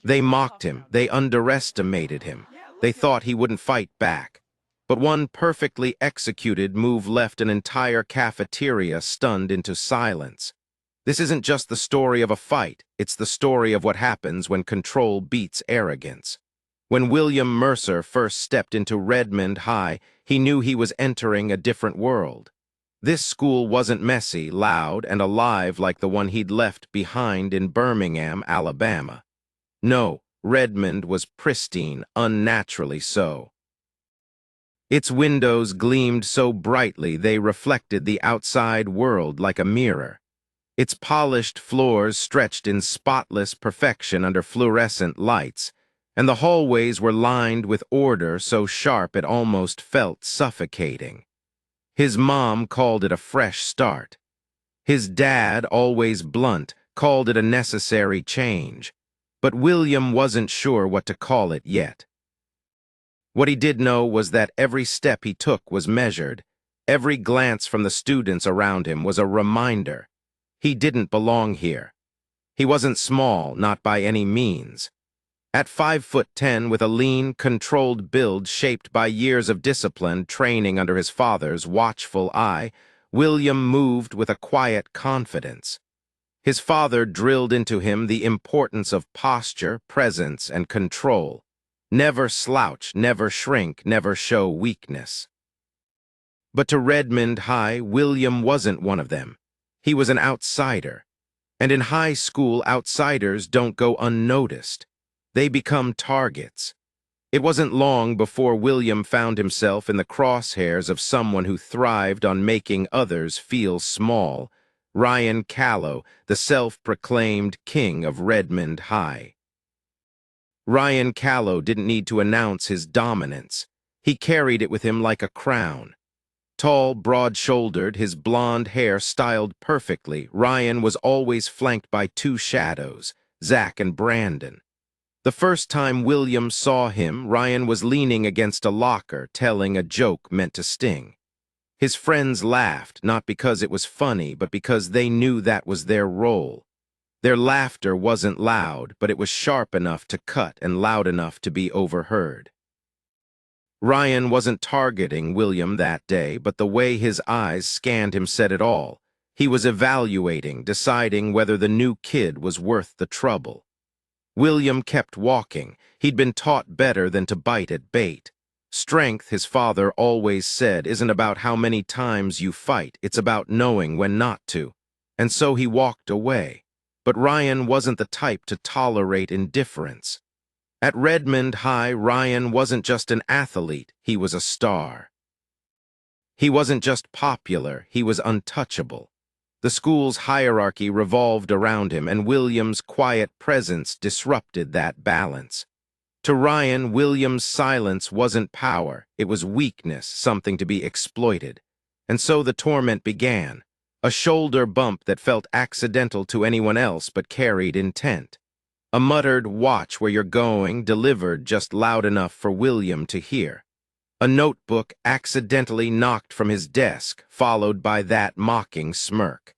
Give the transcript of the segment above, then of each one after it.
They mocked him, they underestimated him. They thought he wouldn't fight back. But one perfectly executed move left an entire cafeteria stunned into silence. This isn't just the story of a fight, it's the story of what happens when control beats arrogance. When William Mercer first stepped into Redmond High, he knew he was entering a different world. This school wasn't messy, loud, and alive like the one he'd left behind in Birmingham, Alabama. No, Redmond was pristine, unnaturally so. Its windows gleamed so brightly they reflected the outside world like a mirror. Its polished floors stretched in spotless perfection under fluorescent lights, and the hallways were lined with order so sharp it almost felt suffocating. His mom called it a fresh start. His dad, always blunt, called it a necessary change. But William wasn't sure what to call it yet. What he did know was that every step he took was measured. Every glance from the students around him was a reminder. He didn't belong here. He wasn't small, not by any means. At 5'10", with a lean, controlled build shaped by years of discipline training under his father's watchful eye, William moved with a quiet confidence. His father drilled into him the importance of posture, presence, and control. Never slouch, never shrink, never show weakness. But to Redmond High, William wasn't one of them. He was an outsider. And in high school, outsiders don't go unnoticed. They become targets. It wasn't long before William found himself in the crosshairs of someone who thrived on making others feel small. Ryan Callow, the self-proclaimed king of Redmond High. Ryan Callow didn't need to announce his dominance. He carried it with him like a crown. Tall, broad-shouldered, his blonde hair styled perfectly, Ryan was always flanked by two shadows, Zach and Brandon. The first time William saw him, Ryan was leaning against a locker, telling a joke meant to sting. His friends laughed, not because it was funny, but because they knew that was their role. Their laughter wasn't loud, but it was sharp enough to cut and loud enough to be overheard. Ryan wasn't targeting William that day, but the way his eyes scanned him said it all. He was evaluating, deciding whether the new kid was worth the trouble. William kept walking. He'd been taught better than to bite at bait. Strength, his father always said, isn't about how many times you fight, it's about knowing when not to. And so he walked away. But Ryan wasn't the type to tolerate indifference. At Redmond High, Ryan wasn't just an athlete, he was a star. He wasn't just popular, he was untouchable. The school's hierarchy revolved around him, and William's quiet presence disrupted that balance. To Ryan, William's silence wasn't power, it was weakness, something to be exploited. And so the torment began. A shoulder bump that felt accidental to anyone else but carried intent. A muttered "watch where you're going" delivered just loud enough for William to hear. A notebook accidentally knocked from his desk, followed by that mocking smirk.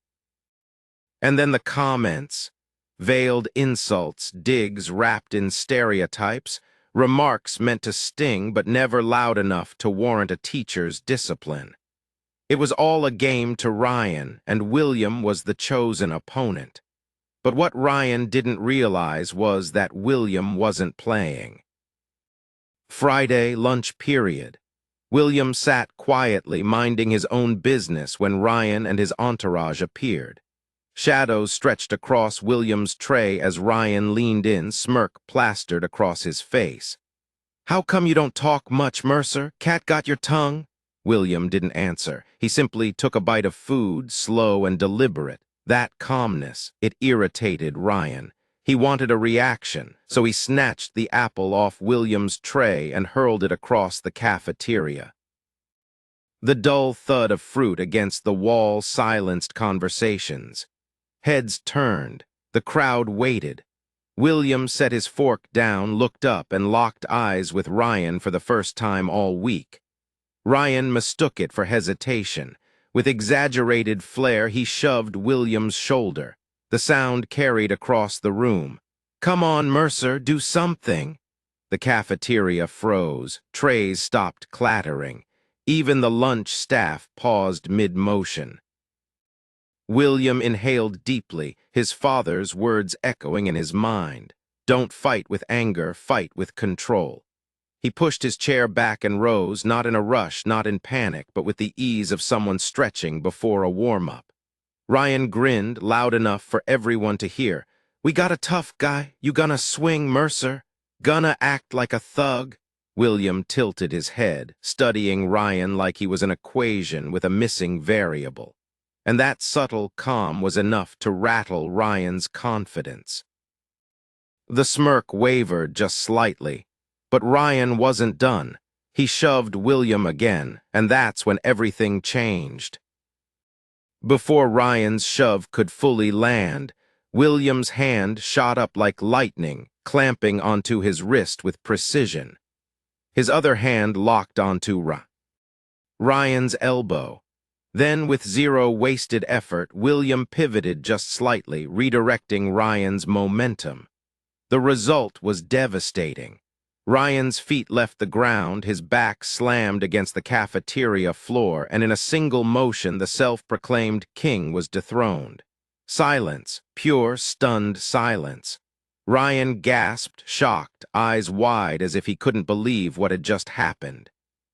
And then the comments. Veiled insults, digs wrapped in stereotypes, remarks meant to sting but never loud enough to warrant a teacher's discipline. It was all a game to Ryan, and William was the chosen opponent. But what Ryan didn't realize was that William wasn't playing. Friday, lunch period. William sat quietly, minding his own business when Ryan and his entourage appeared. Shadows stretched across William's tray as Ryan leaned in, smirk plastered across his face. "How come you don't talk much, Mercer? Cat got your tongue?" William didn't answer. He simply took a bite of food, slow and deliberate. That calmness, it irritated Ryan. He wanted a reaction, so he snatched the apple off William's tray and hurled it across the cafeteria. The dull thud of fruit against the wall silenced conversations. Heads turned. The crowd waited. William set his fork down, looked up, and locked eyes with Ryan for the first time all week. Ryan mistook it for hesitation. With exaggerated flair, he shoved William's shoulder. The sound carried across the room. "Come on, Mercer, do something." The cafeteria froze. Trays stopped clattering. Even the lunch staff paused mid-motion. William inhaled deeply, his father's words echoing in his mind. "Don't fight with anger, fight with control." He pushed his chair back and rose, not in a rush, not in panic, but with the ease of someone stretching before a warm-up. Ryan grinned, loud enough for everyone to hear. "We got a tough guy. You gonna swing, Mercer? Gonna act like a thug?" William tilted his head, studying Ryan like he was an equation with a missing variable. And that subtle calm was enough to rattle Ryan's confidence. The smirk wavered just slightly, but Ryan wasn't done. He shoved William again, and that's when everything changed. Before Ryan's shove could fully land, William's hand shot up like lightning, clamping onto his wrist with precision. His other hand locked onto Ryan's elbow. Then, with zero wasted effort, William pivoted just slightly, redirecting Ryan's momentum. The result was devastating. Ryan's feet left the ground, his back slammed against the cafeteria floor, and in a single motion the self-proclaimed king was dethroned. Silence, pure, stunned silence. Ryan gasped, shocked, eyes wide as if he couldn't believe what had just happened.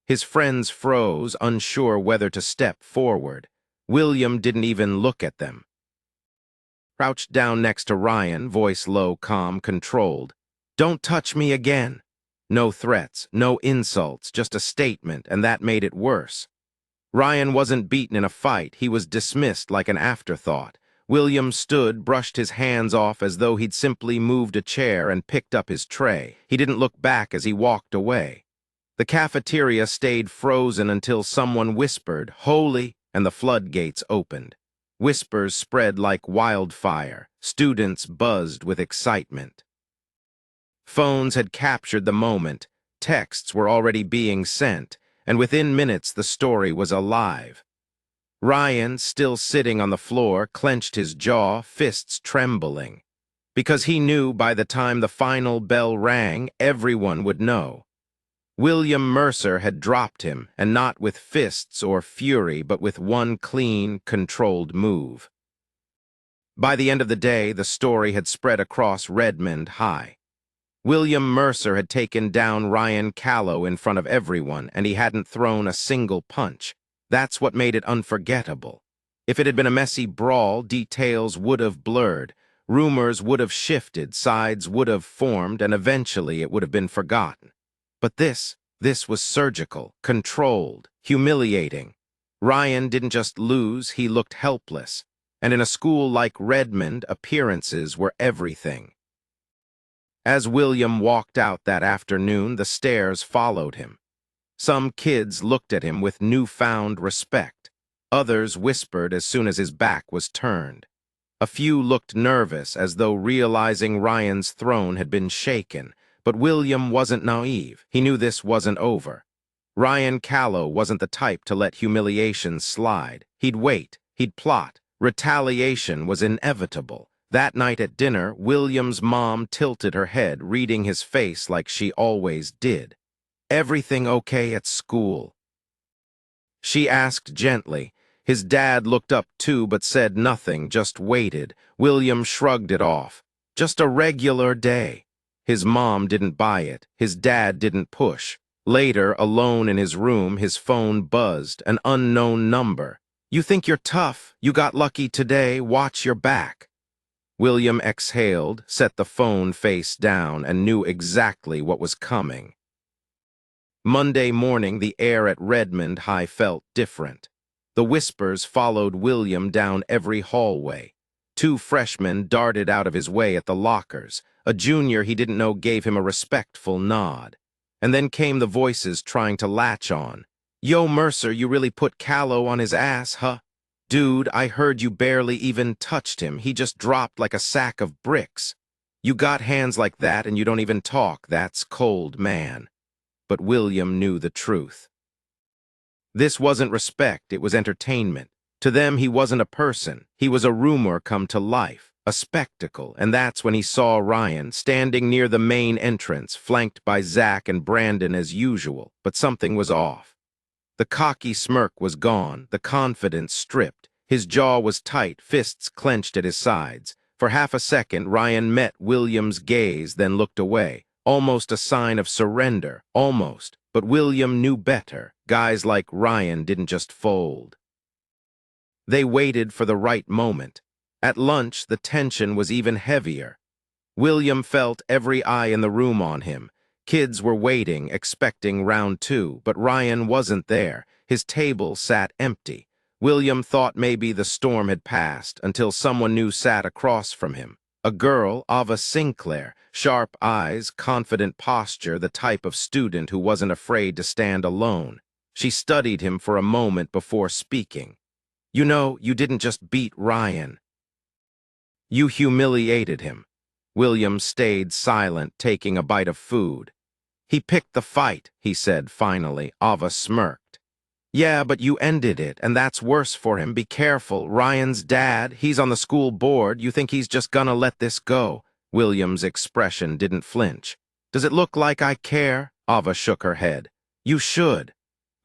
His friends froze, unsure whether to step forward. William didn't even look at them. Crouched down next to Ryan, voice low, calm, controlled. "Don't touch me again." No threats, no insults, just a statement, and that made it worse. Ryan wasn't beaten in a fight, he was dismissed like an afterthought. William stood, brushed his hands off as though he'd simply moved a chair and picked up his tray. He didn't look back as he walked away. The cafeteria stayed frozen until someone whispered, "Holy," and the floodgates opened. Whispers spread like wildfire. Students buzzed with excitement. Phones had captured the moment. Texts were already being sent, and within minutes the story was alive. Ryan, still sitting on the floor, clenched his jaw, fists trembling. Because he knew by the time the final bell rang, everyone would know. William Mercer had dropped him, and not with fists or fury, but with one clean, controlled move. By the end of the day, the story had spread across Redmond High. William Mercer had taken down Ryan Callow in front of everyone, and he hadn't thrown a single punch. That's what made it unforgettable. If it had been a messy brawl, details would have blurred, rumors would have shifted, sides would have formed, and eventually it would have been forgotten. But this was surgical, controlled, humiliating. Ryan didn't just lose, he looked helpless. And in a school like Redmond, appearances were everything. As William walked out that afternoon, the stares followed him. Some kids looked at him with newfound respect. Others whispered as soon as his back was turned. A few looked nervous, as though realizing Ryan's throne had been shaken. But William wasn't naive. He knew this wasn't over. Ryan Callow wasn't the type to let humiliation slide. He'd wait. He'd plot. Retaliation was inevitable. That night at dinner, William's mom tilted her head, reading his face like she always did. "Everything okay at school?" she asked gently. His dad looked up too, but said nothing, just waited. William shrugged it off. Just a regular day. His mom didn't buy it. His dad didn't push. Later, alone in his room, his phone buzzed, an unknown number. "You think you're tough? You got lucky today. Watch your back." William exhaled, set the phone face down, and knew exactly what was coming. Monday morning, the air at Redmond High felt different. The whispers followed William down every hallway. 2 freshmen darted out of his way at the lockers. A junior he didn't know gave him a respectful nod. And then came the voices trying to latch on. "Yo, Mercer, you really put Callow on his ass, huh? Dude, I heard you barely even touched him. He just dropped like a sack of bricks. You got hands like that and you don't even talk. That's cold, man." But William knew the truth. This wasn't respect, it was entertainment. To them, he wasn't a person. He was a rumor come to life. a spectacle, and that's when he saw Ryan standing near the main entrance, flanked by Zach and Brandon as usual, but something was off. The cocky smirk was gone, the confidence stripped. His jaw was tight, fists clenched at his sides. For half a second, Ryan met William's gaze, then looked away, almost a sign of surrender, almost. But William knew better. Guys like Ryan didn't just fold. They waited for the right moment. At lunch, the tension was even heavier. William felt every eye in the room on him. Kids were waiting, expecting round two, but Ryan wasn't there. His table sat empty. William thought maybe the storm had passed until someone new sat across from him. A girl, Ava Sinclair, sharp eyes, confident posture, the type of student who wasn't afraid to stand alone. She studied him for a moment before speaking. "You know, you didn't just beat Ryan. You humiliated him." William stayed silent, taking a bite of food. "He picked the fight," he said finally. Ava smirked. "Yeah, but you ended it, and that's worse for him. Be careful. Ryan's dad, he's on the school board. You think he's just gonna let this go?" William's expression didn't flinch. "Does it look like I care?" Ava shook her head. "You should."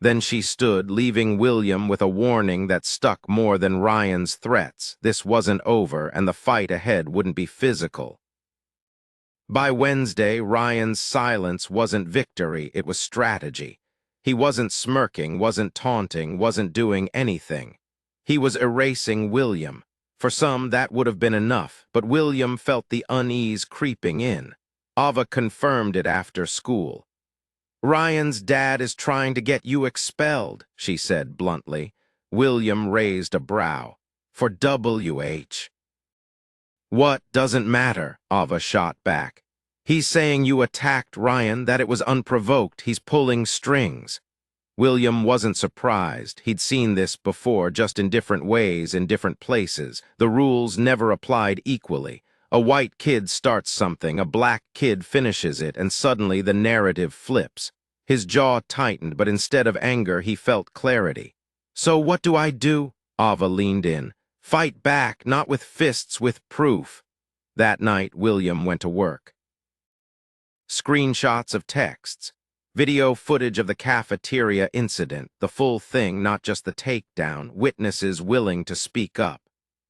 Then she stood, leaving William with a warning that stuck more than Ryan's threats. This wasn't over, and the fight ahead wouldn't be physical. By Wednesday, Ryan's silence wasn't victory, it was strategy. He wasn't smirking, wasn't taunting, wasn't doing anything. He was erasing William. For some, that would have been enough, but William felt the unease creeping in. Ava confirmed it after school. "Ryan's dad is trying to get you expelled," she said bluntly. William raised a brow. "For WH. "What doesn't matter," Ava shot back. "He's saying you attacked Ryan, that it was unprovoked. He's pulling strings." William wasn't surprised. He'd seen this before, just in different ways, in different places. The rules never applied equally. A white kid starts something, a black kid finishes it, and suddenly the narrative flips. His jaw tightened, but instead of anger, he felt clarity. "So what do I do?" Ava leaned in. "Fight back, not with fists, with proof." That night, William went to work. Screenshots of texts. Video footage of the cafeteria incident, the full thing, not just the takedown, witnesses willing to speak up.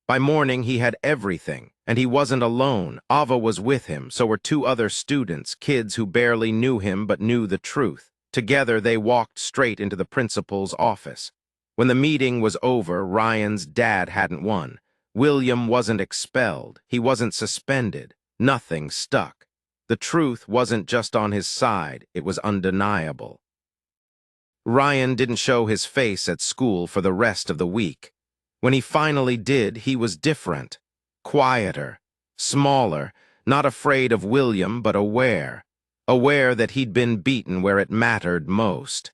By morning, he had everything, and he wasn't alone. Ava was with him, so were two other students, kids who barely knew him but knew the truth. Together, they walked straight into the principal's office. When the meeting was over, Ryan's dad hadn't won. William wasn't expelled. He wasn't suspended. Nothing stuck. The truth wasn't just on his side, it was undeniable. Ryan didn't show his face at school for the rest of the week. When he finally did, he was different. Quieter, smaller, not afraid of William, but aware. Aware that he'd been beaten where it mattered most.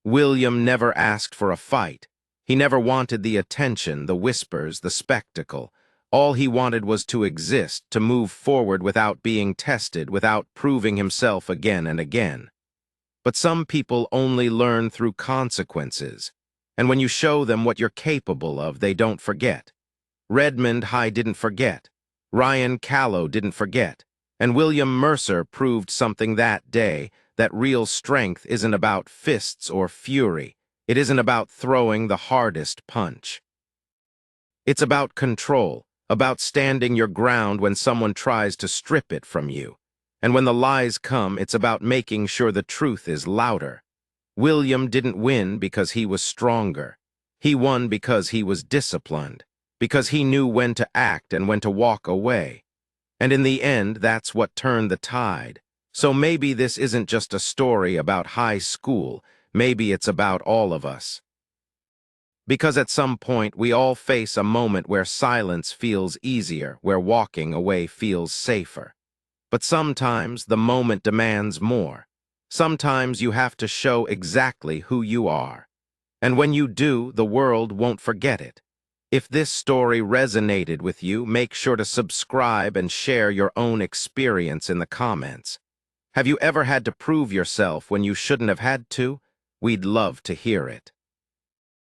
William never asked for a fight. He never wanted the attention, the whispers, the spectacle. All he wanted was to exist, to move forward without being tested, without proving himself again and again. But some people only learn through consequences. And when you show them what you're capable of, they don't forget. Redmond High didn't forget. Ryan Callow didn't forget. And William Mercer proved something that day, that real strength isn't about fists or fury. It isn't about throwing the hardest punch. It's about control, about standing your ground when someone tries to strip it from you. And when the lies come, it's about making sure the truth is louder. William didn't win because he was stronger. He won because he was disciplined, because he knew when to act and when to walk away. And in the end, that's what turned the tide. So maybe this isn't just a story about high school, maybe it's about all of us. Because at some point, we all face a moment where silence feels easier, where walking away feels safer. But sometimes the moment demands more. Sometimes you have to show exactly who you are. And when you do, the world won't forget it. If this story resonated with you, make sure to subscribe and share your own experience in the comments. Have you ever had to prove yourself when you shouldn't have had to? We'd love to hear it.